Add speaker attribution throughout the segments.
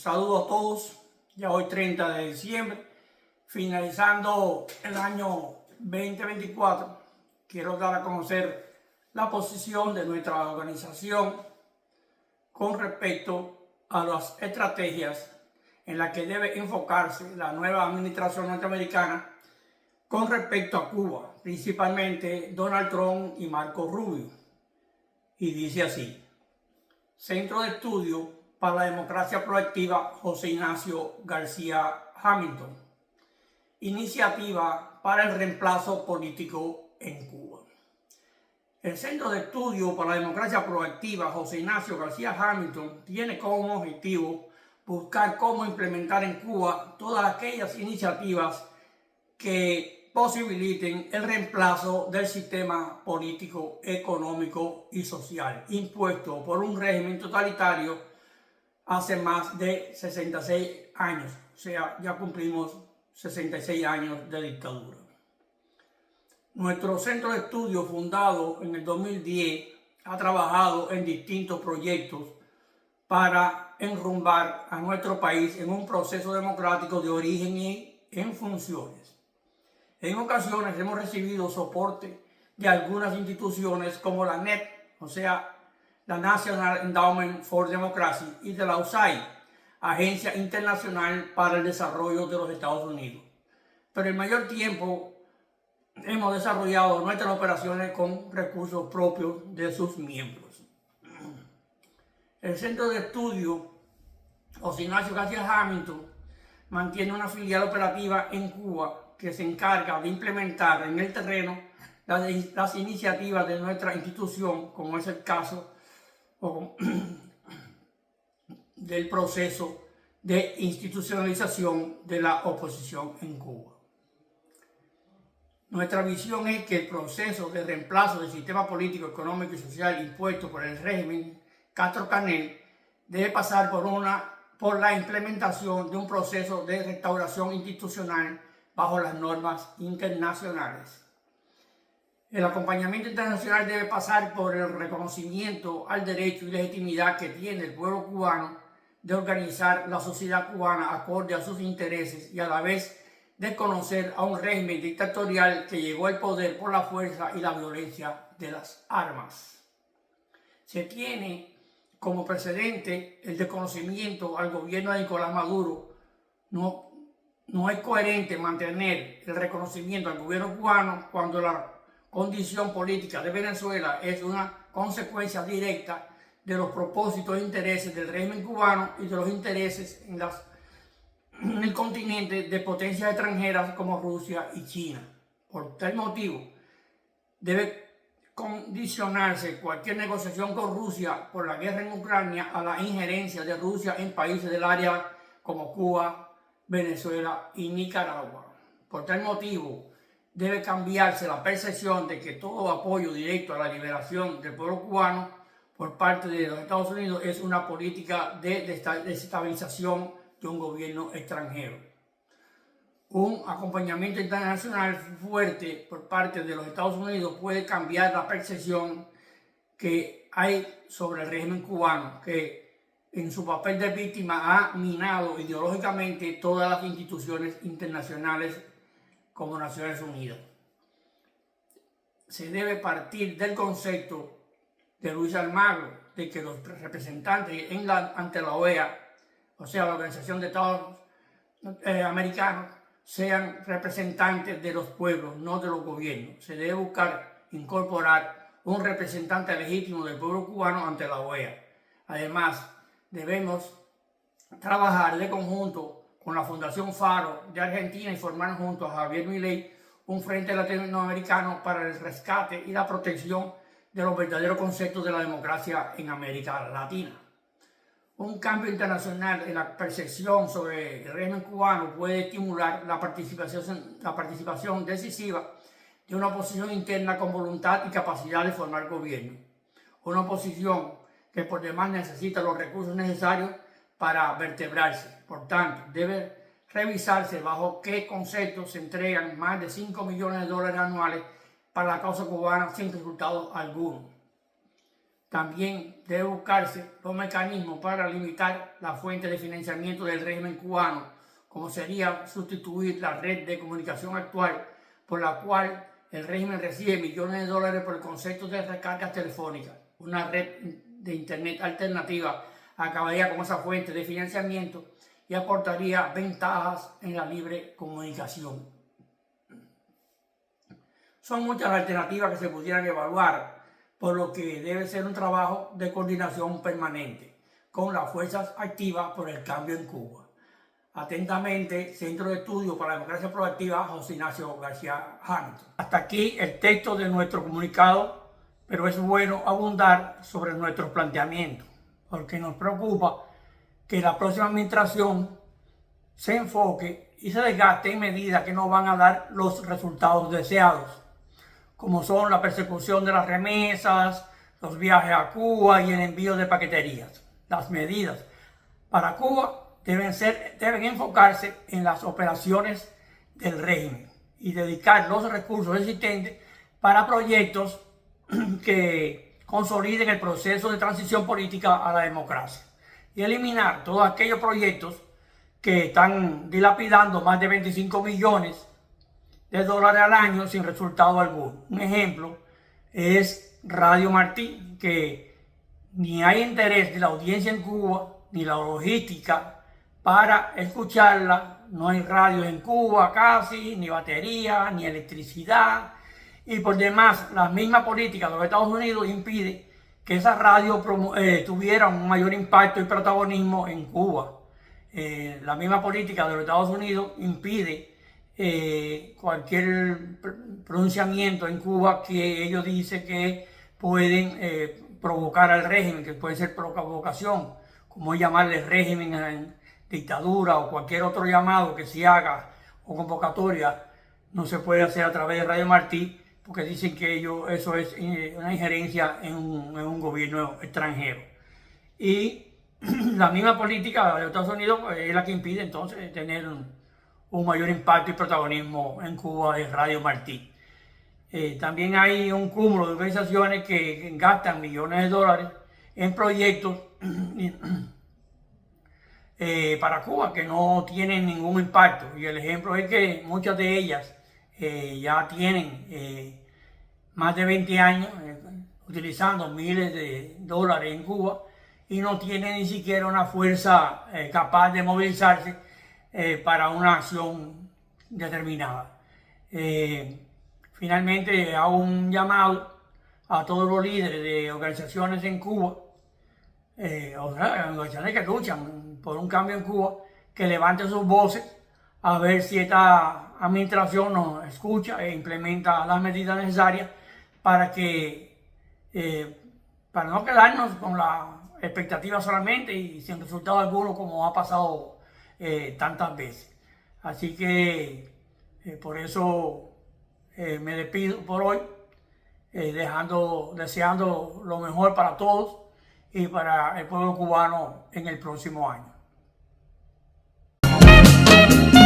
Speaker 1: Saludos a todos, ya hoy 30 de diciembre, finalizando el año 2024, quiero dar a conocer la posición de nuestra organización con respecto a las estrategias en las que debe enfocarse la nueva administración norteamericana con respecto a Cuba, principalmente Donald Trump y Marco Rubio. Y dice así: Centro de Estudio para la Democracia Proactiva José Ignacio García Hamilton. Iniciativa para el reemplazo político en Cuba. El Centro de Estudio para la Democracia Proactiva José Ignacio García Hamilton tiene como objetivo buscar cómo implementar en Cuba todas aquellas iniciativas que posibiliten el reemplazo del sistema político, económico y social impuesto por un régimen totalitario hace más de 66 años. O sea, ya cumplimos 66 años de dictadura. Nuestro centro de estudio, fundado en el 2010, ha trabajado en distintos proyectos para enrumbar a nuestro país en un proceso democrático de origen y en funciones. En ocasiones hemos recibido soporte de algunas instituciones como la NED, o sea, la National Endowment for Democracy, y de la USAID, Agencia Internacional para el Desarrollo de los Estados Unidos. Pero el mayor tiempo hemos desarrollado nuestras operaciones con recursos propios de sus miembros. El Centro de Estudio José Ignacio García Hamilton mantiene una filial operativa en Cuba que se encarga de implementar en el terreno las iniciativas de nuestra institución, como es el caso del proceso de institucionalización de la oposición en Cuba. Nuestra visión es que el proceso de reemplazo del sistema político, económico y social impuesto por el régimen Castro-Canel debe pasar por la implementación de un proceso de restauración institucional bajo las normas internacionales. El acompañamiento internacional debe pasar por el reconocimiento al derecho y legitimidad que tiene el pueblo cubano de organizar la sociedad cubana acorde a sus intereses y a la vez desconocer a un régimen dictatorial que llegó al poder por la fuerza y la violencia de las armas. Se tiene como precedente el desconocimiento al gobierno de Nicolás Maduro. No es coherente mantener el reconocimiento al gobierno cubano cuando la condición política de Venezuela es una consecuencia directa de los propósitos e intereses del régimen cubano y de los intereses en el continente de potencias extranjeras como Rusia y China. Por tal motivo, debe condicionarse cualquier negociación con Rusia por la guerra en Ucrania a la injerencia de Rusia en países del área como Cuba, Venezuela y Nicaragua. Por tal motivo, debe cambiarse la percepción de que todo apoyo directo a la liberación del pueblo cubano por parte de los Estados Unidos es una política de desestabilización de un gobierno extranjero. Un acompañamiento internacional fuerte por parte de los Estados Unidos puede cambiar la percepción que hay sobre el régimen cubano, que en su papel de víctima ha minado ideológicamente todas las instituciones internacionales como Naciones Unidas. Se debe partir del concepto de Luis Almagro de que los representantes ante la OEA, o sea, la Organización de Estados Americanos, sean representantes de los pueblos, no de los gobiernos. Se debe buscar incorporar un representante legítimo del pueblo cubano ante la OEA. Además, debemos trabajar de conjunto con la Fundación Faro de Argentina y formar junto a Javier Milei un frente latinoamericano para el rescate y la protección de los verdaderos conceptos de la democracia en América Latina. Un cambio internacional en la percepción sobre el régimen cubano puede estimular la participación decisiva de una oposición interna con voluntad y capacidad de formar gobierno. Una oposición que por demás necesita los recursos necesarios para vertebrarse. Por tanto, debe revisarse bajo qué conceptos se entregan más de $5 millones anuales para la causa cubana sin resultado alguno. También debe buscarse los mecanismos para limitar la fuente de financiamiento del régimen cubano, como sería sustituir la red de comunicación actual por la cual el régimen recibe millones de dólares por el concepto de recargas telefónicas. Una red de internet alternativa acabaría con esa fuente de financiamiento y aportaría ventajas en la libre comunicación. Son muchas las alternativas que se pudieran evaluar, por lo que debe ser un trabajo de coordinación permanente con las fuerzas activas por el cambio en Cuba. Atentamente, Centro de Estudios para la Democracia Proactiva, José Ignacio García Hamilton. Hasta aquí el texto de nuestro comunicado, pero es bueno abundar sobre nuestros planteamientos, porque nos preocupa que la próxima administración se enfoque y se desgaste en medidas que no van a dar los resultados deseados, como son la persecución de las remesas, los viajes a Cuba y el envío de paqueterías. Las medidas para Cuba deben enfocarse en las operaciones del régimen y dedicar los recursos existentes para proyectos que consoliden el proceso de transición política a la democracia y eliminar todos aquellos proyectos que están dilapidando más de 25 millones de dólares al año sin resultado alguno. Un ejemplo es Radio Martí, que ni hay interés de la audiencia en Cuba, ni la logística para escucharla. No hay radios en Cuba casi, ni batería, ni electricidad. Y por demás, la misma política de los Estados Unidos impide que esa radio tuviera un mayor impacto y protagonismo en Cuba. La misma política de los Estados Unidos impide cualquier pronunciamiento en Cuba que ellos dicen que pueden provocar al régimen, que puede ser provocación, como llamarle régimen en dictadura o cualquier otro llamado que se haga o convocatoria, no se puede hacer a través de Radio Martí, porque dicen que eso es una injerencia en un gobierno extranjero. Y la misma política de Estados Unidos es la que impide entonces tener un mayor impacto y protagonismo en Cuba de Radio Martí. También hay un cúmulo de organizaciones que gastan millones de dólares en proyectos para Cuba que no tienen ningún impacto. Y el ejemplo es que muchas de ellas ya tienen más de 20 años utilizando miles de dólares en Cuba y no tienen ni siquiera una fuerza capaz de movilizarse para una acción determinada. Finalmente hago un llamado a todos los líderes de organizaciones en Cuba, organizaciones que luchan por un cambio en Cuba, que levanten sus voces a ver si esta administración nos escucha e implementa las medidas necesarias para no quedarnos con la expectativa solamente y sin resultado alguno, como ha pasado tantas veces. Así que por eso me despido por hoy, deseando lo mejor para todos y para el pueblo cubano en el próximo año.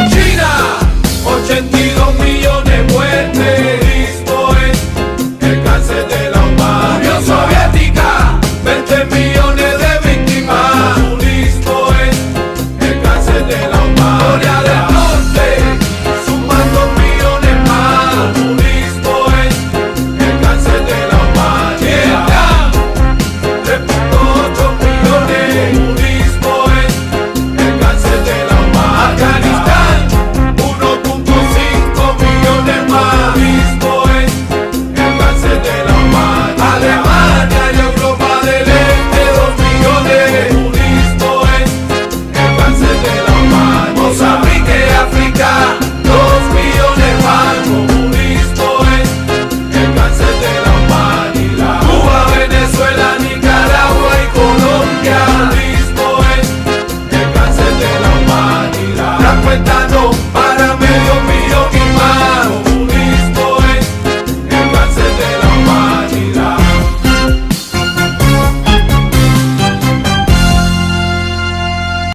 Speaker 2: China, 82 millones muertes. Cristo es el cáncer de la humanidad. Unión Soviética, 20 millones de víctimas. Cristo es el cáncer de la humanidad. Corea del Norte, sumando millones más. Cristo es el cáncer de la humanidad. Vietnam, 3.8 millones. Cristo es el cáncer de la humanidad. Afganistán, 1.5 millones más. Cristo es el cáncer de la humanidad. Alemania y Europa del Este, 2 millones. Cristo es el cáncer de la humanidad.